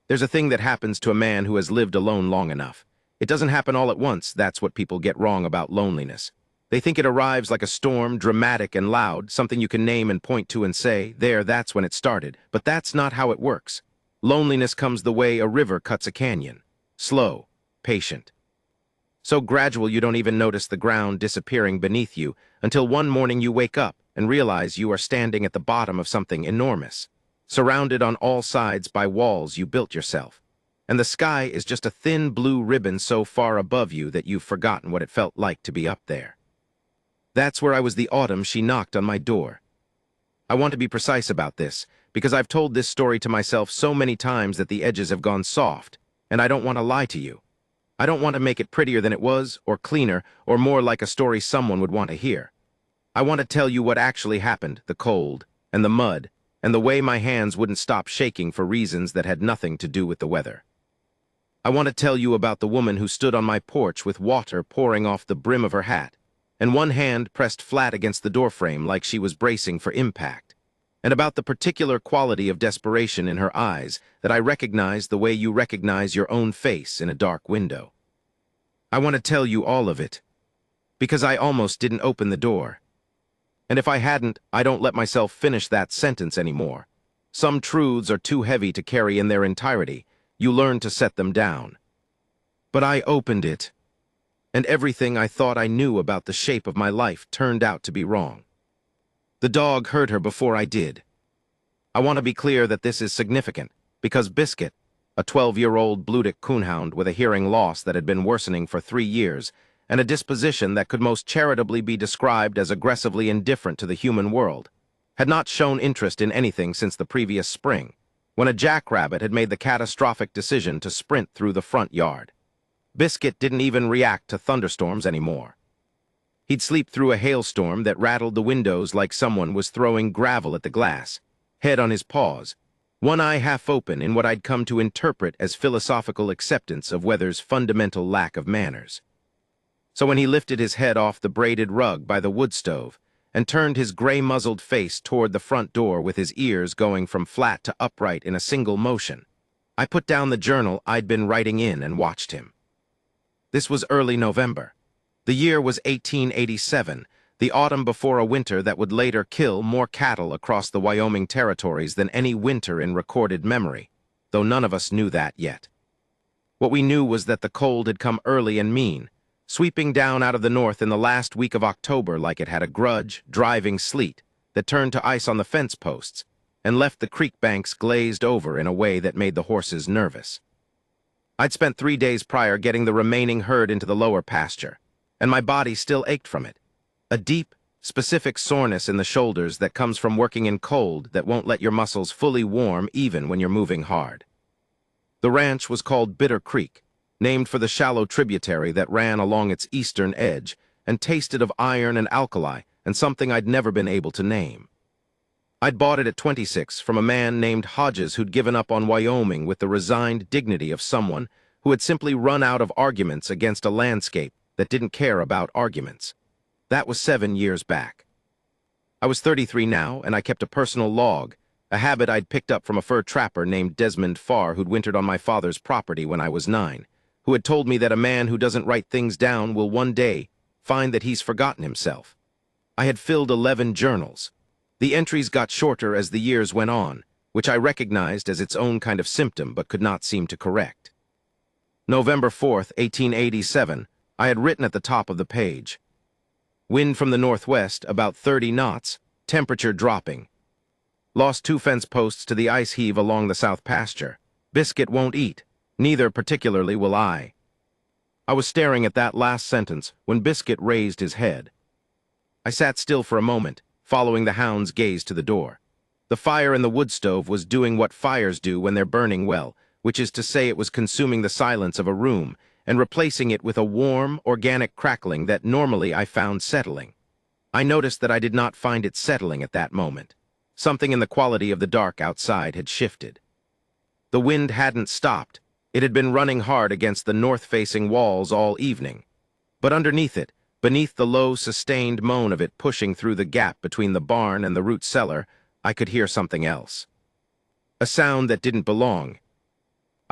There's a thing that happens to a man who has lived alone long enough. It doesn't happen all at once. That's what people get wrong about loneliness. They think it arrives like a storm, dramatic and loud, something you can name and point to and say, there, that's when it started. But that's not how it works. Loneliness comes the way a river cuts a canyon. Slow, patient. So gradual you don't even notice the ground disappearing beneath you until one morning you wake up and realize you are standing at the bottom of something enormous, surrounded on all sides by walls you built yourself. And the sky is just a thin blue ribbon so far above you that you've forgotten what it felt like to be up there. That's where I was the autumn she knocked on my door. I want to be precise about this, because I've told this story to myself so many times that the edges have gone soft, and I don't want to lie to you. I don't want to make it prettier than it was, or cleaner, or more like a story someone would want to hear. I want to tell you what actually happened, the cold, and the mud, and the way my hands wouldn't stop shaking for reasons that had nothing to do with the weather. I want to tell you about the woman who stood on my porch with water pouring off the brim of her hat, and one hand pressed flat against the doorframe like she was bracing for impact, and about the particular quality of desperation in her eyes that I recognized the way you recognize your own face in a dark window. I want to tell you all of it, because I almost didn't open the door. And if I hadn't, I don't let myself finish that sentence anymore. Some truths are too heavy to carry in their entirety. You learn to set them down. But I opened it, and everything I thought I knew about the shape of my life turned out to be wrong. The dog heard her before I did. I want to be clear that this is significant, because Biscuit, a 12-year-old Bluedick coonhound with a hearing loss that had been worsening for 3 years, and a disposition that could most charitably be described as aggressively indifferent to the human world, had not shown interest in anything since the previous spring, when a jackrabbit had made the catastrophic decision to sprint through the front yard. Biscuit didn't even react to thunderstorms anymore. He'd sleep through a hailstorm that rattled the windows like someone was throwing gravel at the glass, head on his paws, one eye half open in what I'd come to interpret as philosophical acceptance of Weather's fundamental lack of manners. So when he lifted his head off the braided rug by the wood stove and turned his gray-muzzled face toward the front door with his ears going from flat to upright in a single motion, I put down the journal I'd been writing in and watched him. This was early November. The year was 1887, the autumn before a winter that would later kill more cattle across the Wyoming territories than any winter in recorded memory, though none of us knew that yet. What we knew was that the cold had come early and mean, sweeping down out of the north in the last week of October like it had a grudge, driving sleet that turned to ice on the fence posts and left the creek banks glazed over in a way that made the horses nervous. I'd spent 3 days prior getting the remaining herd into the lower pasture, and my body still ached from it. A deep, specific soreness in the shoulders that comes from working in cold that won't let your muscles fully warm even when you're moving hard. The ranch was called Bitter Creek, named for the shallow tributary that ran along its eastern edge and tasted of iron and alkali and something I'd never been able to name. I'd bought it at 26 from a man named Hodges who'd given up on Wyoming with the resigned dignity of someone who had simply run out of arguments against a landscape that didn't care about arguments. That was 7 years back. I was 33 now, and I kept a personal log, a habit I'd picked up from a fur trapper named Desmond Farr who'd wintered on my father's property when I was 9, who had told me that a man who doesn't write things down will one day find that he's forgotten himself. I had filled 11 journals. The entries got shorter as the years went on, which I recognized as its own kind of symptom but could not seem to correct. November 4th, 1887, I had written at the top of the page. Wind from the northwest, about 30 knots, temperature dropping. Lost 2 fence posts to the ice heave along the south pasture. Biscuit won't eat, neither particularly will I. I was staring at that last sentence when Biscuit raised his head. I sat still for a moment, following the hound's gaze to the door. The fire in the wood stove was doing what fires do when they're burning well, which is to say it was consuming the silence of a room and replacing it with a warm, organic crackling that normally I found settling. I noticed that I did not find it settling at that moment. Something in the quality of the dark outside had shifted. The wind hadn't stopped. It had been running hard against the north-facing walls all evening. But underneath it, beneath the low, sustained moan of it pushing through the gap between the barn and the root cellar, I could hear something else. A sound that didn't belong.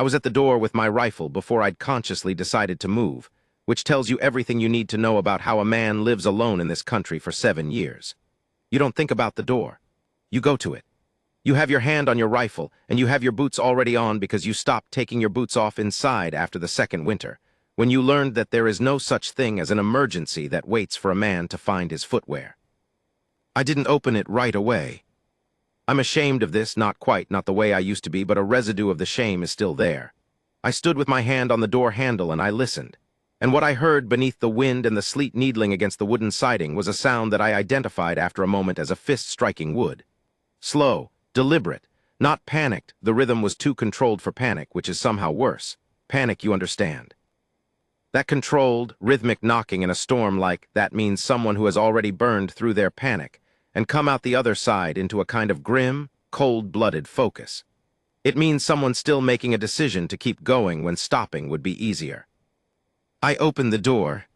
I was at the door with my rifle before I'd consciously decided to move, which tells you everything you need to know about how a man lives alone in this country for 7 years. You don't think about the door. You go to it. You have your hand on your rifle, and you have your boots already on because you stopped taking your boots off inside after the second winter, when you learned that there is no such thing as an emergency that waits for a man to find his footwear. I didn't open it right away. I'm ashamed of this, not quite, not the way I used to be, but a residue of the shame is still there. I stood with my hand on the door handle and I listened. And what I heard beneath the wind and the sleet needling against the wooden siding was a sound that I identified after a moment as a fist striking wood. Slow, deliberate, not panicked. The rhythm was too controlled for panic, which is somehow worse. Panic, you understand. That controlled, rhythmic knocking in a storm like that means someone who has already burned through their panic and come out the other side into a kind of grim, cold-blooded focus. It means someone still making a decision to keep going when stopping would be easier. I opened the door.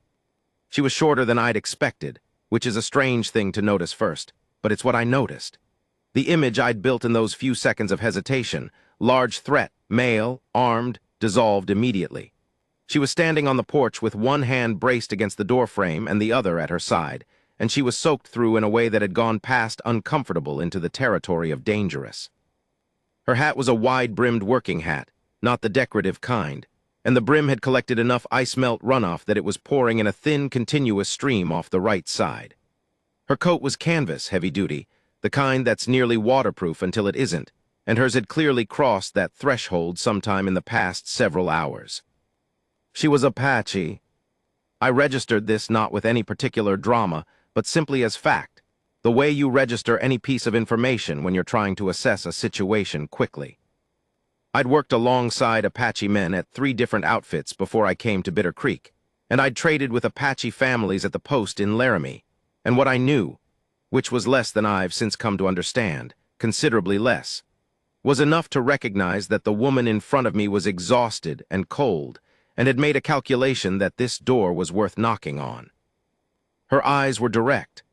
She was shorter than I'd expected, which is a strange thing to notice first, but it's what I noticed. The image I'd built in those few seconds of hesitation, large threat, male, armed, dissolved immediately. She was standing on the porch with one hand braced against the doorframe and the other at her side, and she was soaked through in a way that had gone past uncomfortable into the territory of dangerous. Her hat was a wide-brimmed working hat, not the decorative kind, and the brim had collected enough ice-melt runoff that it was pouring in a thin, continuous stream off the right side. Her coat was canvas, heavy-duty, the kind that's nearly waterproof until it isn't, and hers had clearly crossed that threshold sometime in the past several hours. She was Apache. I registered this not with any particular drama, but simply as fact, the way you register any piece of information when you're trying to assess a situation quickly. I'd worked alongside Apache men at 3 different outfits before I came to Bitter Creek, and I'd traded with Apache families at the post in Laramie, and what I knew, which was less than I've since come to understand, considerably less, was enough to recognize that the woman in front of me was exhausted and cold, and had made a calculation that this door was worth knocking on. Her eyes were direct.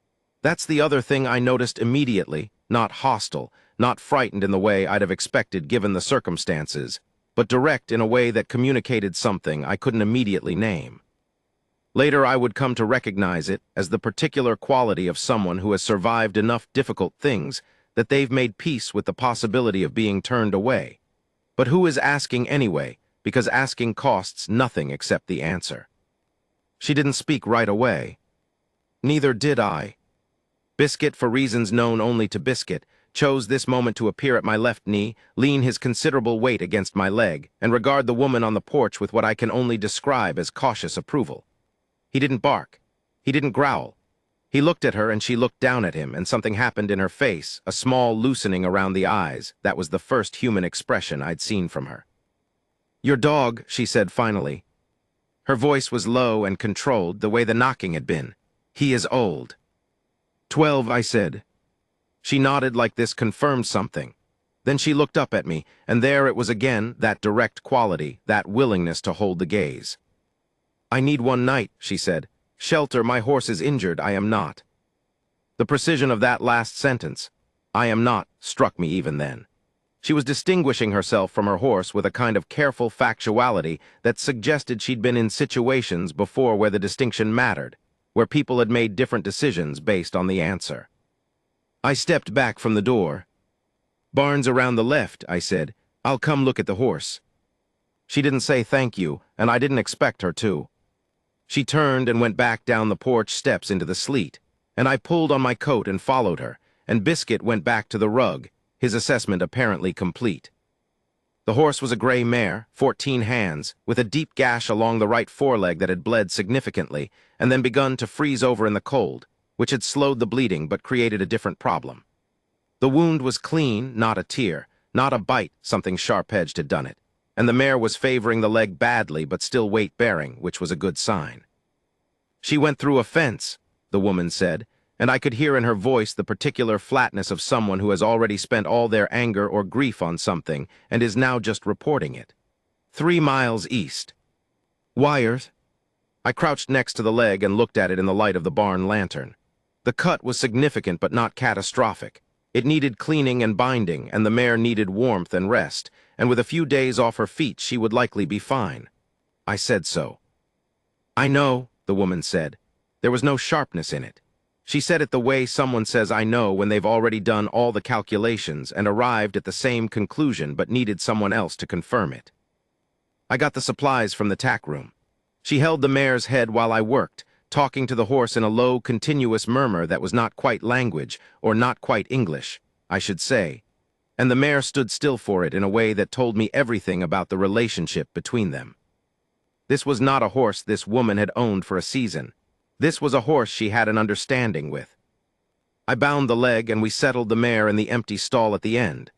That's the other thing I noticed immediately, not hostile, not frightened in the way I'd have expected given the circumstances, but direct in a way that communicated something I couldn't immediately name. Later I would come to recognize it as the particular quality of someone who has survived enough difficult things that they've made peace with the possibility of being turned away. But who is asking anyway, because asking costs nothing except the answer. She didn't speak right away. Neither did I. Biscuit, for reasons known only to Biscuit, chose this moment to appear at my left knee, lean his considerable weight against my leg, and regard the woman on the porch with what I can only describe as cautious approval. He didn't bark. He didn't growl. He looked at her and she looked down at him, and something happened in her face, a small loosening around the eyes. That was the first human expression I'd seen from her. "Your dog," she said finally. Her voice was low and controlled, the way the knocking had been. "He is old." 12, I said. She nodded like this confirmed something. Then she looked up at me, and there it was again, that direct quality, that willingness to hold the gaze. "I need one night," she said. "Shelter, my horse is injured, I am not." The precision of that last sentence, "I am not," struck me even then. She was distinguishing herself from her horse with a kind of careful factuality that suggested she'd been in situations before where the distinction mattered, where people had made different decisions based on the answer. I stepped back from the door. "Barn's around the left," I said. "I'll come look at the horse." She didn't say thank you, and I didn't expect her to. She turned and went back down the porch steps into the sleet, and I pulled on my coat and followed her, and Biscuit went back to the rug, his assessment apparently complete. The horse was a gray mare, 14 hands, with a deep gash along the right foreleg that had bled significantly and then begun to freeze over in the cold, which had slowed the bleeding but created a different problem. The wound was clean, not a tear, not a bite, something sharp-edged had done it, and the mare was favoring the leg badly but still weight-bearing, which was a good sign. "She went through a fence," the woman said, and I could hear in her voice the particular flatness of someone who has already spent all their anger or grief on something and is now just reporting it. 3 miles east. "Wires?" I crouched next to the leg and looked at it in the light of the barn lantern. The cut was significant but not catastrophic. It needed cleaning and binding, and the mare needed warmth and rest, and with a few days off her feet she would likely be fine. I said so. I know, the woman said. There was no sharpness in it. She said it the way someone says I know when they've already done all the calculations and arrived at the same conclusion but needed someone else to confirm it. I got the supplies from the tack room. She held the mare's head while I worked, talking to the horse in a low, continuous murmur that was not quite language, or not quite English, I should say, and the mare stood still for it in a way that told me everything about the relationship between them. This was not a horse this woman had owned for a season. This was a horse she had an understanding with. I bound the leg and we settled the mare in the empty stall at the end.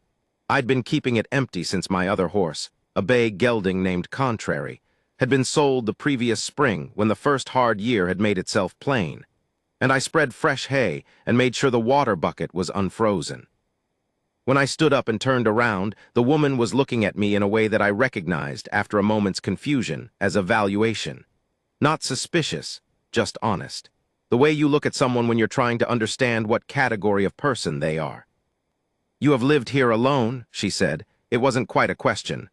I'd been keeping it empty since my other horse, a bay gelding named Contrary, had been sold the previous spring when the first hard year had made itself plain, and I spread fresh hay and made sure the water bucket was unfrozen. When I stood up and turned around, the woman was looking at me in a way that I recognized after a moment's confusion as evaluation. Not suspicious, just honest. The way you look at someone when you're trying to understand what category of person they are. "You have lived here alone," she said. It wasn't quite a question.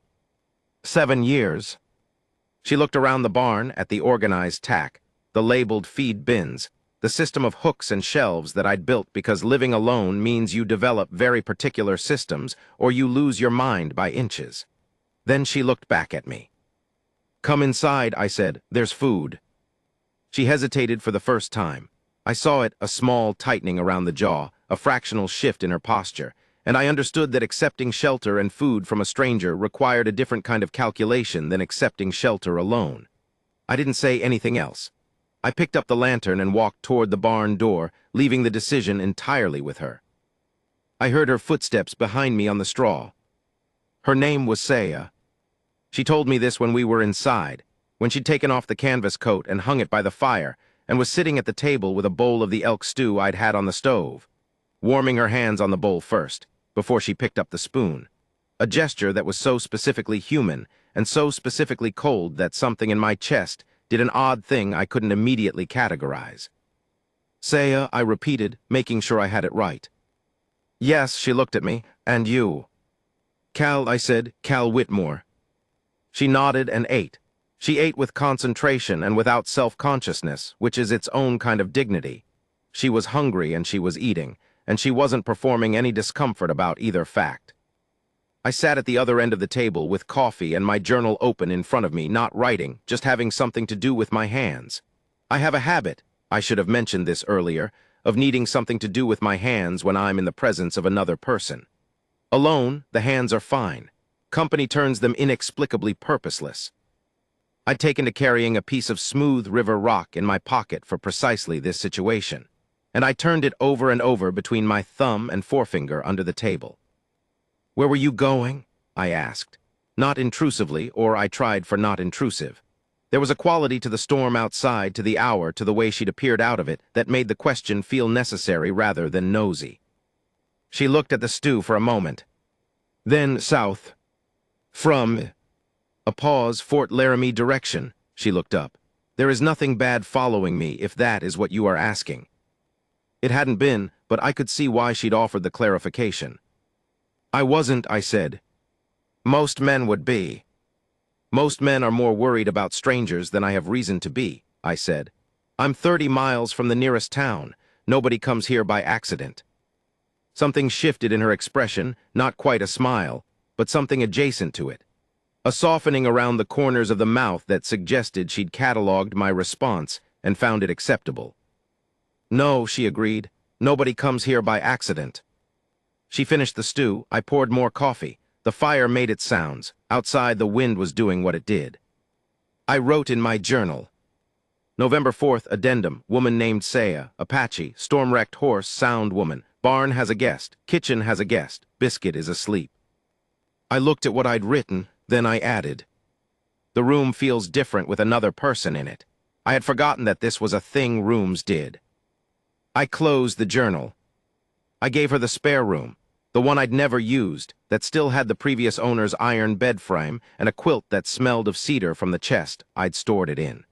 "7 years. She looked around the barn at the organized tack, the labeled feed bins, the system of hooks and shelves that I'd built because living alone means you develop very particular systems or you lose your mind by inches. Then she looked back at me. "Come inside," I said. "There's food." She hesitated for the first time. I saw it, a small tightening around the jaw, a fractional shift in her posture, and I understood that accepting shelter and food from a stranger required a different kind of calculation than accepting shelter alone. I didn't say anything else. I picked up the lantern and walked toward the barn door, leaving the decision entirely with her. I heard her footsteps behind me on the straw. Her name was Saya. She told me this when we were inside, when she'd taken off the canvas coat and hung it by the fire, and was sitting at the table with a bowl of the elk stew I'd had on the stove, warming her hands on the bowl first, before she picked up the spoon. A gesture that was so specifically human and so specifically cold that something in my chest did an odd thing I couldn't immediately categorize. "Saya," I repeated, making sure I had it right. "Yes," she looked at me. "And you?" "Cal," I said. "Cal Whitmore." She nodded and ate. She ate with concentration and without self-consciousness, which is its own kind of dignity. She was hungry and she was eating, and she wasn't performing any discomfort about either fact. I sat at the other end of the table with coffee and my journal open in front of me, not writing, just having something to do with my hands. I have a habit, I should have mentioned this earlier, of needing something to do with my hands when I'm in the presence of another person. Alone, the hands are fine. Company turns them inexplicably purposeless. I'd taken to carrying a piece of smooth river rock in my pocket for precisely this situation, and I turned it over and over between my thumb and forefinger under the table. "Where were you going?" I asked. Not intrusively, or I tried for not intrusive. There was a quality to the storm outside, to the hour, to the way she'd appeared out of it, that made the question feel necessary rather than nosy. She looked at the stew for a moment. "Then south. From..." A pause. "Fort Laramie direction." She looked up. "There is nothing bad following me, if that is what you are asking." It hadn't been, but I could see why she'd offered the clarification. "I wasn't," I said. "Most men would be." "Most men are more worried about strangers than I have reason to be," I said. "I'm 30 miles from the nearest town. Nobody comes here by accident." Something shifted in her expression, not quite a smile, but something adjacent to it. A softening around the corners of the mouth that suggested she'd cataloged my response and found it acceptable. "No," she agreed. "Nobody comes here by accident." She finished the stew. I poured more coffee. The fire made its sounds. Outside, the wind was doing what it did. I wrote in my journal. November 4th, addendum, woman named Saya, Apache, storm-wrecked horse, sound woman. Barn has a guest. Kitchen has a guest. Biscuit is asleep. I looked at what I'd written, then I added. The room feels different with another person in it. I had forgotten that this was a thing rooms did. I closed the journal. I gave her the spare room, the one I'd never used, that still had the previous owner's iron bed frame and a quilt that smelled of cedar from the chest I'd stored it in.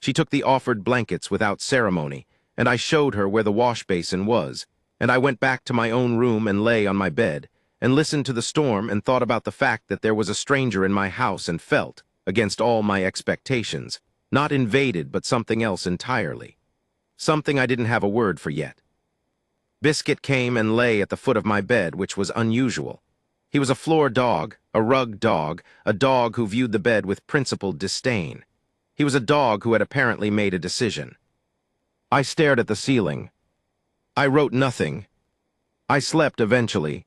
She took the offered blankets without ceremony, and I showed her where the wash basin was, And I went back to my own room and lay on my bed, and listened to the storm and thought about the fact that there was a stranger in my house and felt, against all my expectations, not invaded but something else entirely. Something I didn't have a word for yet. Biscuit came and lay at the foot of my bed, which was unusual. He was a floor dog, a rug dog, a dog who viewed the bed with principled disdain. He was a dog who had apparently made a decision. I stared at the ceiling. I wrote nothing. I slept eventually.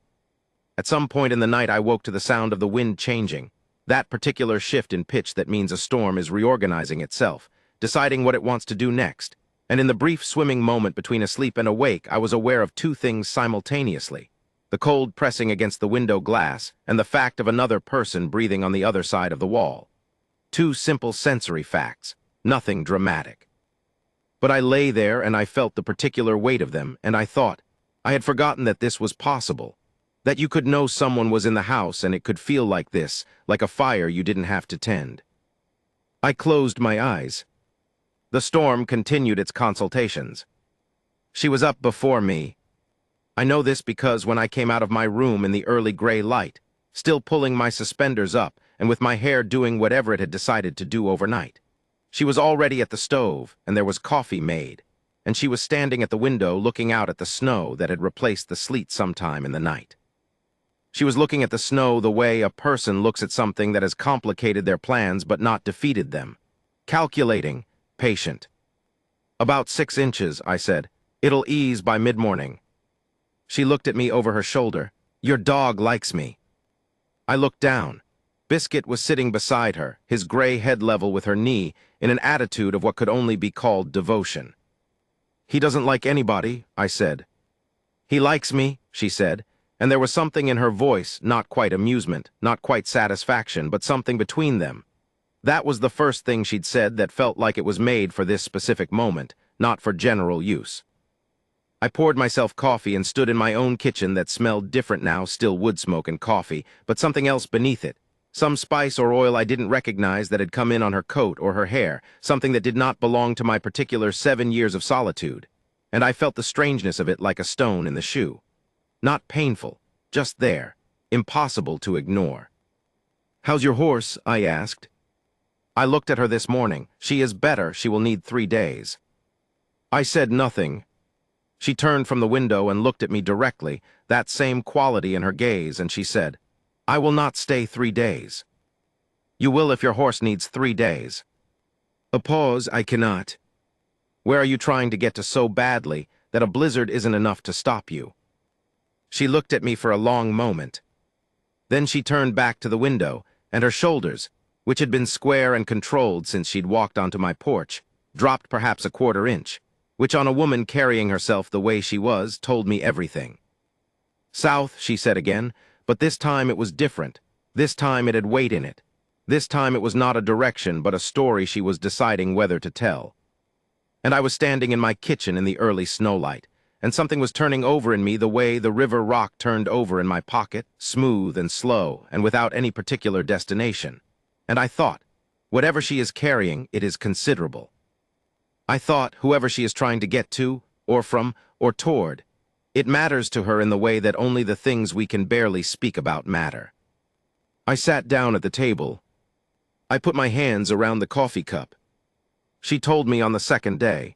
At some point in the night I woke to the sound of the wind changing, that particular shift in pitch that means a storm is reorganizing itself, deciding what it wants to do next. And in the brief swimming moment between asleep and awake, I was aware of two things simultaneously: the cold pressing against the window glass and the fact of another person breathing on the other side of the wall. Two simple sensory facts, nothing dramatic. But I lay there and I felt the particular weight of them, and I thought, I had forgotten that this was possible, that you could know someone was in the house and it could feel like this, like a fire you didn't have to tend. I closed my eyes. The storm continued its consultations. She was up before me. I know this because when I came out of my room in the early gray light, still pulling my suspenders up and with my hair doing whatever it had decided to do overnight, she was already at the stove and there was coffee made, and she was standing at the window looking out at the snow that had replaced the sleet sometime in the night. She was looking at the snow the way a person looks at something that has complicated their plans but not defeated them. Calculating, patient. "About 6 inches," I said. "It'll ease by mid-morning." She looked at me over her shoulder. "Your dog likes me." I looked down. Biscuit was sitting beside her, his gray head level with her knee, in an attitude of what could only be called devotion. "He doesn't like anybody," I said. "He likes me," she said, and there was something in her voice, not quite amusement, not quite satisfaction, but something between them. That was the first thing she'd said that felt like it was made for this specific moment, not for general use. I poured myself coffee and stood in my own kitchen that smelled different now, still wood smoke and coffee, but something else beneath it. Some spice or oil I didn't recognize that had come in on her coat or her hair, something that did not belong to my particular 7 years of solitude. And I felt the strangeness of it like a stone in the shoe. Not painful, just there, impossible to ignore. "How's your horse?" I asked. "I looked at her this morning. She is better. She will need 3 days. I said nothing. She turned from the window and looked at me directly, that same quality in her gaze, and she said, "I will not stay 3 days. You will if your horse needs 3 days. A pause. "I cannot. Where are you trying to get to so badly that a blizzard isn't enough to stop you?" She looked at me for a long moment. Then she turned back to the window, and her shoulders, which had been square and controlled since she'd walked onto my porch, dropped perhaps a 1/4 inch, which on a woman carrying herself the way she was told me everything. "South," she said again, but this time it was different. This time it had weight in it. This time it was not a direction but a story she was deciding whether to tell. And I was standing in my kitchen in the early snowlight, and something was turning over in me the way the river rock turned over in my pocket, smooth and slow and without any particular destination. And I thought, whatever she is carrying, it is considerable. I thought, whoever she is trying to get to, or from, or toward, it matters to her in the way that only the things we can barely speak about matter. I sat down at the table. I put my hands around the coffee cup. She told me on the second day.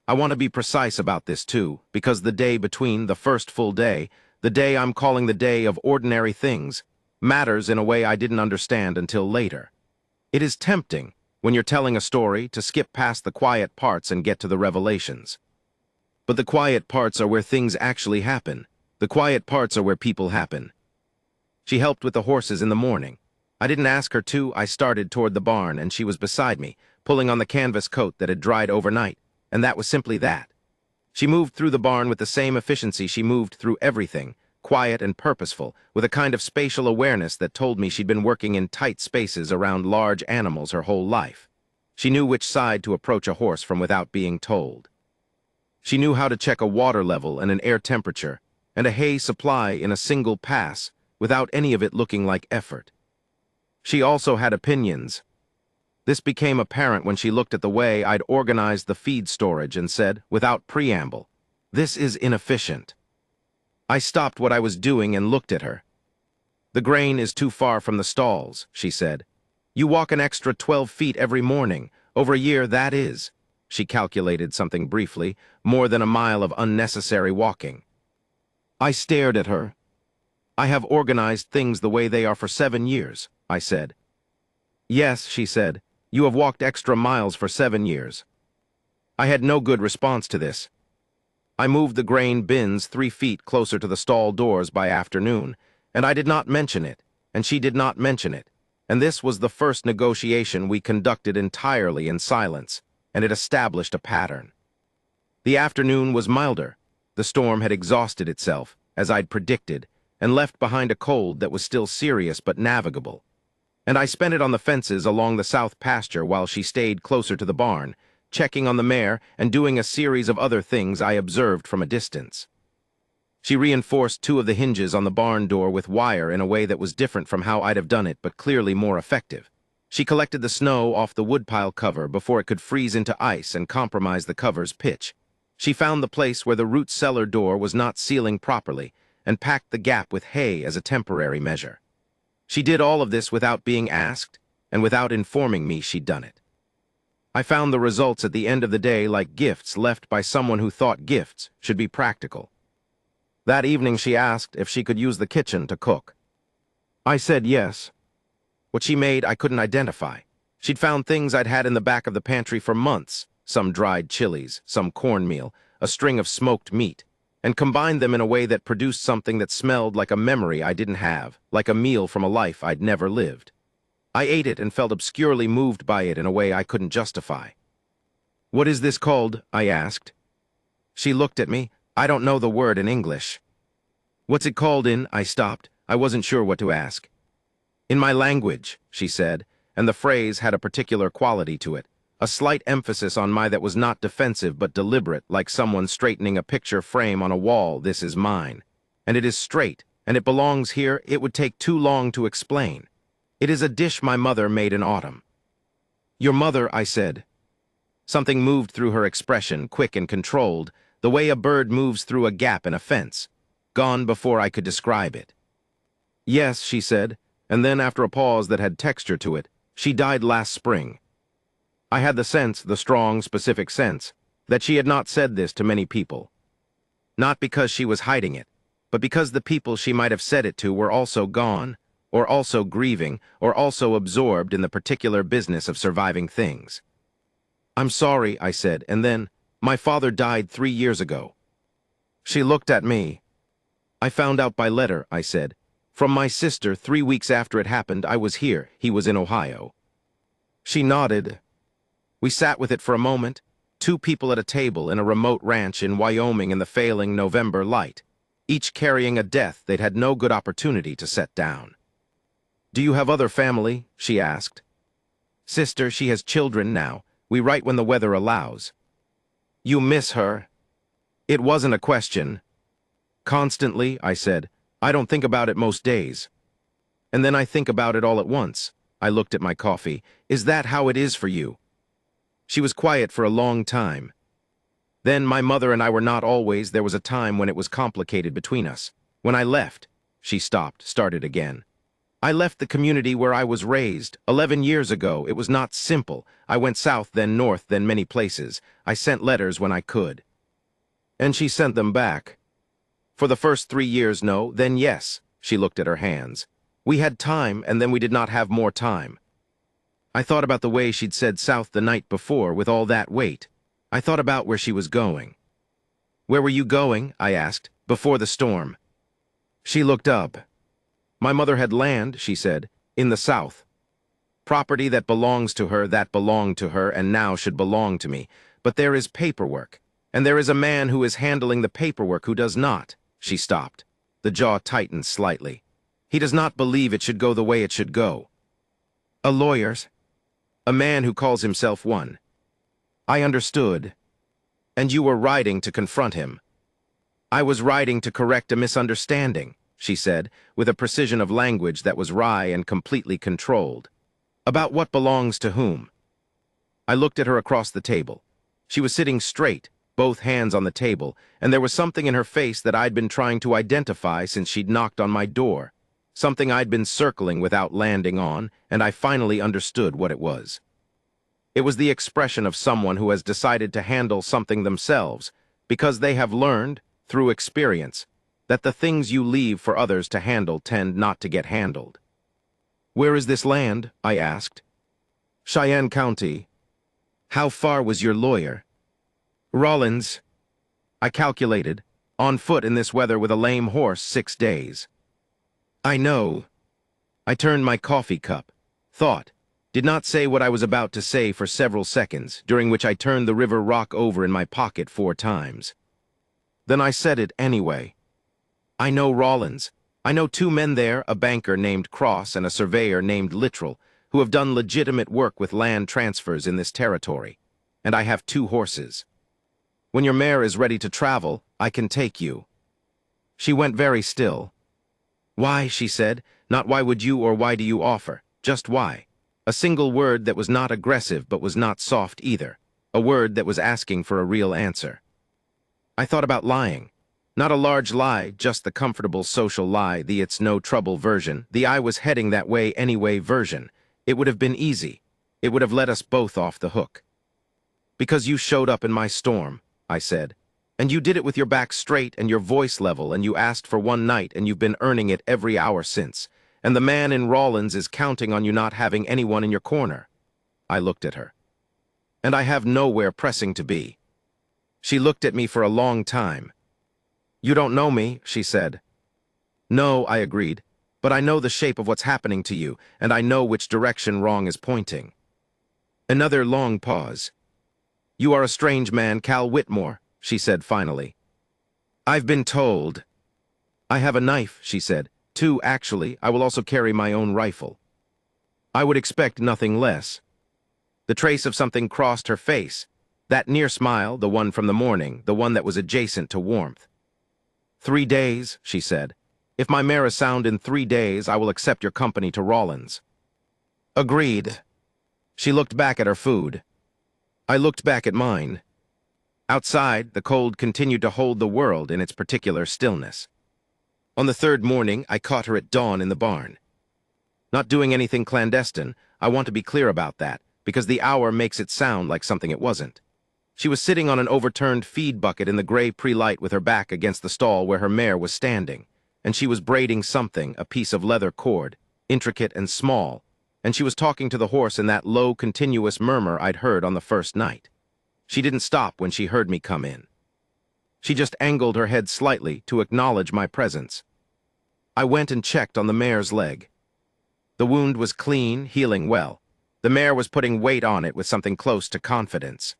I want to be precise about this too, because the day between the first full day, the day I'm calling the day of ordinary things, matters in a way I didn't understand until later. It is tempting, when you're telling a story, to skip past the quiet parts and get to the revelations. But the quiet parts are where things actually happen. The quiet parts are where people happen. She helped with the horses in the morning. I didn't ask her to. I started toward the barn, and she was beside me, pulling on the canvas coat that had dried overnight, and that was simply that. She moved through the barn with the same efficiency she moved through everything, quiet and purposeful, with a kind of spatial awareness that told me she'd been working in tight spaces around large animals her whole life. She knew which side to approach a horse from without being told. She knew how to check a water level and an air temperature, and a hay supply in a single pass, without any of it looking like effort. She also had opinions. This became apparent when she looked at the way I'd organized the feed storage and said, without preamble, This is inefficient. I stopped what I was doing and looked at her. The grain is too far from the stalls, she said. You walk an extra 12 feet every morning. Over a year, that is. She calculated something briefly, more than a mile of unnecessary walking. I stared at her. I have organized things the way they are for 7 years, I said. Yes, she said. You have walked extra miles for 7 years. I had no good response to this. I moved the grain bins 3 feet closer to the stall doors by afternoon, and I did not mention it, and she did not mention it, and this was the first negotiation we conducted entirely in silence, and it established a pattern. The afternoon was milder. The storm had exhausted itself, as I'd predicted, and left behind a cold that was still serious but navigable. And I spent it on the fences along the south pasture while she stayed closer to the barn, checking on the mare and doing a series of other things I observed from a distance. She reinforced 2 of the hinges on the barn door with wire in a way that was different from how I'd have done it, but clearly more effective. She collected the snow off the woodpile cover before it could freeze into ice and compromise the cover's pitch. She found the place where the root cellar door was not sealing properly and packed the gap with hay as a temporary measure. She did all of this without being asked and without informing me she'd done it. I found the results at the end of the day like gifts left by someone who thought gifts should be practical. That evening she asked if she could use the kitchen to cook. I said yes. What she made I couldn't identify. She'd found things I'd had in the back of the pantry for months, some dried chilies, some cornmeal, a string of smoked meat, and combined them in a way that produced something that smelled like a memory I didn't have, like a meal from a life I'd never lived. I ate it and felt obscurely moved by it in a way I couldn't justify. What is this called? I asked. She looked at me. I don't know the word in English. What's it called in? I stopped. I wasn't sure what to ask. In my language, she said, and the phrase had a particular quality to it, a slight emphasis on my that was not defensive but deliberate, like someone straightening a picture frame on a wall. This is mine. And it is straight, and it belongs here. It would take too long to explain. It is a dish my mother made in autumn. Your mother, I said. Something moved through her expression, quick and controlled, the way a bird moves through a gap in a fence, gone before I could describe it. Yes, she said, and then after a pause that had texture to it, she died last spring. I had the sense, the strong, specific sense, that she had not said this to many people. Not because she was hiding it, but because the people she might have said it to were also gone, or also grieving, or also absorbed in the particular business of surviving things. I'm sorry, I said, and then, my father died 3 years ago. She looked at me. I found out by letter, I said. From my sister 3 weeks after it happened. I was here. He was in Ohio. She nodded. We sat with it for a moment, 2 people at a table in a remote ranch in Wyoming in the failing November light, each carrying a death they'd had no good opportunity to set down. Do you have other family? She asked. Sister, she has children now. We write when the weather allows. You miss her? It wasn't a question. Constantly, I said. I don't think about it most days. And then I think about it all at once. I looked at my coffee. Is that how it is for you? She was quiet for a long time. Then my mother and I were not always. There was a time when it was complicated between us. When I left, she stopped, started again. I left the community where I was raised. 11 years ago, it was not simple. I went south, then north, then many places. I sent letters when I could. And she sent them back. For the first 3 years, no, then yes. She looked at her hands. We had time, and then we did not have more time. I thought about the way she'd said south the night before with all that weight. I thought about where she was going. Where were you going? I asked, before the storm. She looked up. My mother had land, she said, in the south. Property that belongs to her, that belonged to her, and now should belong to me. But there is paperwork, and there is a man who is handling the paperwork who does not. She stopped. The jaw tightened slightly. He does not believe it should go the way it should go. A lawyer's? A man who calls himself one. I understood. And you were riding to confront him. I was riding to correct a misunderstanding, she said, with a precision of language that was wry and completely controlled. About what belongs to whom? I looked at her across the table. She was sitting straight, both hands on the table, and there was something in her face that I'd been trying to identify since she'd knocked on my door. Something I'd been circling without landing on, and I finally understood what it was. It was the expression of someone who has decided to handle something themselves, because they have learned, through experience, that the things you leave for others to handle tend not to get handled. "Where is this land?" I asked. "Cheyenne County." "How far was your lawyer?" "Rollins." I calculated, on foot in this weather with a lame horse 6 days. "I know." I turned my coffee cup, thought, did not say what I was about to say for several seconds, during which I turned the river rock over in my pocket 4 times. Then I said it anyway. "I know Rollins. I know 2 men there, a banker named Cross and a surveyor named Littrell, who have done legitimate work with land transfers in this territory. And I have 2 horses. When your mare is ready to travel, I can take you." She went very still. "Why?" she said. "Not why would you or why do you offer, just why." A single word that was not aggressive but was not soft either. A word that was asking for a real answer. I thought about lying. Not a large lie, just the comfortable social lie, the it's no trouble version, the I was heading that way anyway version. It would have been easy. It would have let us both off the hook. "Because you showed up in my storm," I said. "And you did it with your back straight and your voice level, and you asked for one night and you've been earning it every hour since. And the man in Rollins is counting on you not having anyone in your corner." I looked at her. "And I have nowhere pressing to be." She looked at me for a long time. "You don't know me," she said. "No," I agreed, "but I know the shape of what's happening to you, and I know which direction wrong is pointing." Another long pause. "You are a strange man, Cal Whitmore," she said finally. "I've been told." "I have a knife," she said. "2, actually. I will also carry my own rifle." I would expect nothing less. The trace of something crossed her face. That near smile, the one from the morning, the one that was adjacent to warmth. 3 days, she said. "If my mare is sound in 3 days, I will accept your company to Rollins." "Agreed." She looked back at her food. I looked back at mine. Outside, the cold continued to hold the world in its particular stillness. On the 3rd morning, I caught her at dawn in the barn. Not doing anything clandestine, I want to be clear about that, because the hour makes it sound like something it wasn't. She was sitting on an overturned feed bucket in the gray pre-light with her back against the stall where her mare was standing, and she was braiding something, a piece of leather cord, intricate and small, and she was talking to the horse in that low, continuous murmur I'd heard on the first night. She didn't stop when she heard me come in. She just angled her head slightly to acknowledge my presence. I went and checked on the mare's leg. The wound was clean, healing well. The mare was putting weight on it with something close to confidence.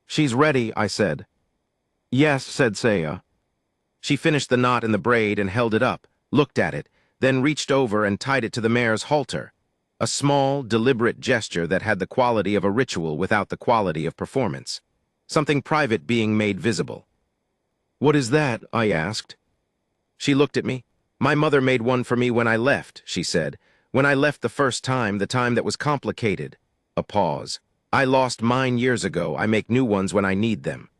"She's ready," I said. "Yes," said Saya. She finished the knot in the braid and held it up, looked at it, then reached over and tied it to the mare's halter. A small, deliberate gesture that had the quality of a ritual without the quality of performance. Something private being made visible. "What is that?" I asked. She looked at me. "My mother made one for me when I left," she said. "When I left the first time, the time that was complicated." A pause. "I lost mine years ago. I make new ones when I need them."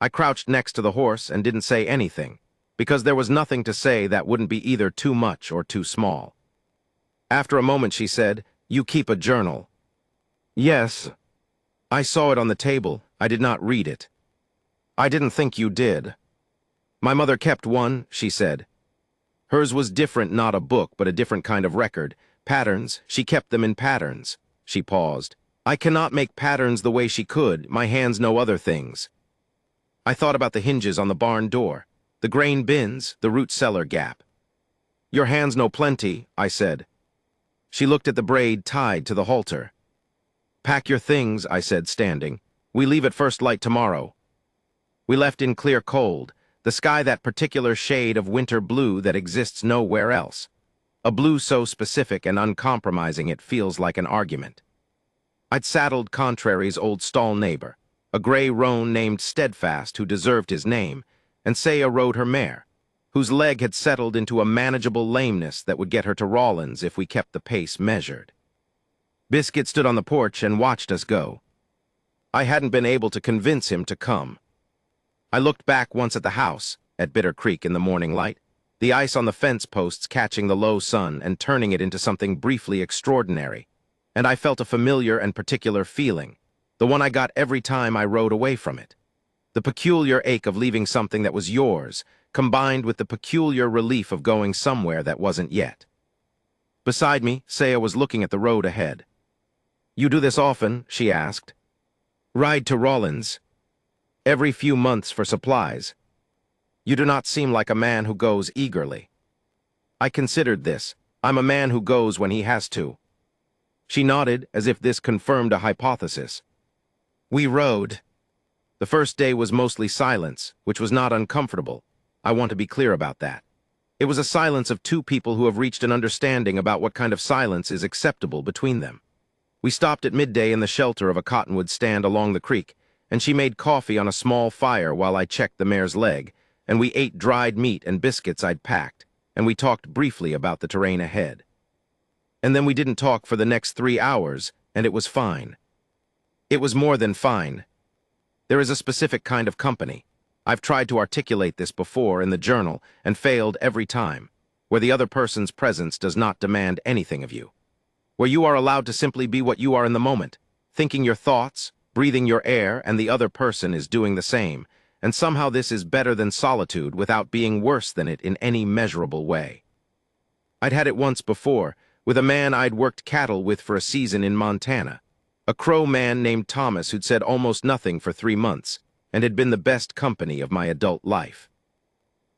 I crouched next to the horse and didn't say anything, because there was nothing to say that wouldn't be either too much or too small. After a moment she said, "You keep a journal." "Yes." I saw it on the table. I did not read it. "I didn't think you did." "My mother kept one," she said. Hers was different, not a book, but a different kind of record. Patterns, she kept them in patterns. She paused. "I cannot make patterns the way she could. My hands know other things." I thought about the hinges on the barn door, the grain bins, the root cellar gap. "Your hands know plenty," I said. She looked at the braid tied to the halter. "Pack your things," I said, standing. "We leave at first light tomorrow." We left in clear cold, the sky that particular shade of winter blue that exists nowhere else. A blue so specific and uncompromising it feels like an argument. I'd saddled Contrary's old stall neighbor, a gray roan named Steadfast who deserved his name, and Saya rode her mare, whose leg had settled into a manageable lameness that would get her to Rollins if we kept the pace measured. Biscuit stood on the porch and watched us go. I hadn't been able to convince him to come. I looked back once at the house, at Bitter Creek in the morning light, the ice on the fence posts catching the low sun and turning it into something briefly extraordinary. And I felt a familiar and particular feeling, the one I got every time I rode away from it. The peculiar ache of leaving something that was yours, combined with the peculiar relief of going somewhere that wasn't yet. Beside me, Saya was looking at the road ahead. "You do this often?" she asked. "Ride to Rawlins. Every few months for supplies. You do not seem like a man who goes eagerly." I considered this. I'm a man who goes when he has to. She nodded, as if this confirmed a hypothesis. We rode. The first day was mostly silence, which was not uncomfortable. I want to be clear about that. It was a silence of two people who have reached an understanding about what kind of silence is acceptable between them. We stopped at midday in the shelter of a cottonwood stand along the creek, and she made coffee on a small fire while I checked the mare's leg, and we ate dried meat and biscuits I'd packed, and we talked briefly about the terrain ahead. And then we didn't talk for the next 3 hours, and it was fine. It was more than fine. There is a specific kind of company. I've tried to articulate this before in the journal and failed every time, where the other person's presence does not demand anything of you. Where you are allowed to simply be what you are in the moment, thinking your thoughts, breathing your air, and the other person is doing the same, and somehow this is better than solitude without being worse than it in any measurable way. I'd had it once before, with a man I'd worked cattle with for a season in Montana, a Crow man named Thomas who'd said almost nothing for 3 months, and had been the best company of my adult life.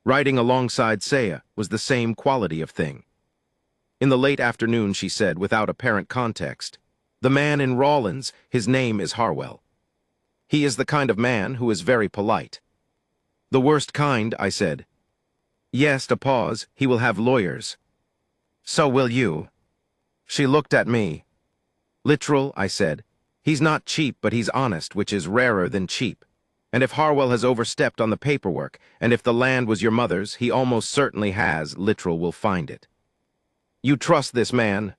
Riding alongside Saya was the same quality of thing. In the late afternoon, she said, without apparent context, "The man in Rawlins, his name is Harwell. He is the kind of man who is very polite." "The worst kind," I said. "Yes," a pause, "he will have lawyers." "So will you." She looked at me. "Literal," I said. "He's not cheap, but he's honest, which is rarer than cheap. And if Harwell has overstepped on the paperwork, and if the land was your mother's, he almost certainly has, literal will find it." "You trust this man?"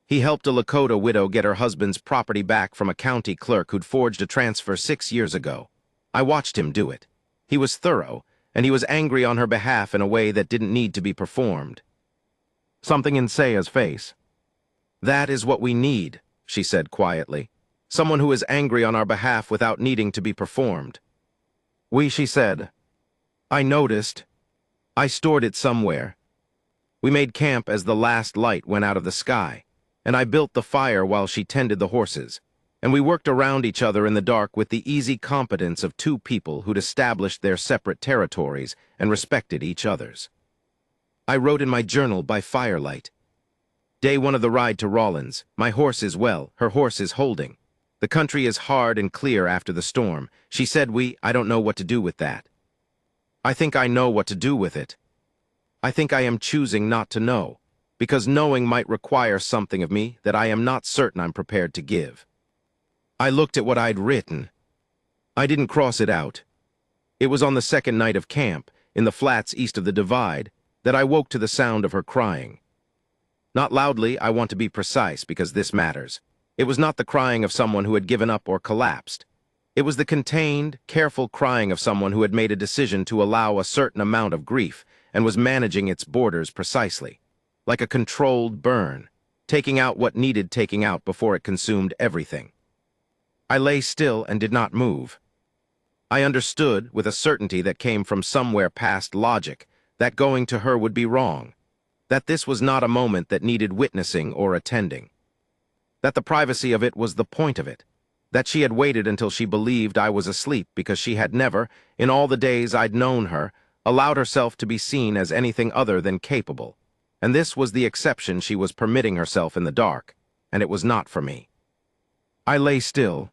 "He helped a Lakota widow get her husband's property back from a county clerk who'd forged a transfer 6 years ago. I watched him do it. He was thorough, and he was angry on her behalf in a way that didn't need to be performed." Something in Saya's face. "That is what we need," she said quietly. "Someone who is angry on our behalf without needing to be performed." She said. "I noticed. I stored it somewhere. We made camp as the last light went out of the sky, and I built the fire while she tended the horses, and we worked around each other in the dark with the easy competence of two people who'd established their separate territories and respected each other's. I wrote in my journal by firelight. Day 1 of the ride to Rawlins. My horse is well, her horse is holding. The country is hard and clear after the storm. She said I don't know what to do with that. I think I know what to do with it. I think I am choosing not to know, because knowing might require something of me that I am not certain I'm prepared to give. I looked at what I'd written. I didn't cross it out. It was on the second night of camp, in the flats east of the divide, that I woke to the sound of her crying. Not loudly, I want to be precise, because this matters. It was not the crying of someone who had given up or collapsed. It was the contained, careful crying of someone who had made a decision to allow a certain amount of grief and was managing its borders precisely, like a controlled burn, taking out what needed taking out before it consumed everything. I lay still and did not move. I understood, with a certainty that came from somewhere past logic, that going to her would be wrong, that this was not a moment that needed witnessing or attending, that the privacy of it was the point of it, that she had waited until she believed I was asleep because she had never, in all the days I'd known her, allowed herself to be seen as anything other than capable, and this was the exception she was permitting herself in the dark, and it was not for me. I lay still.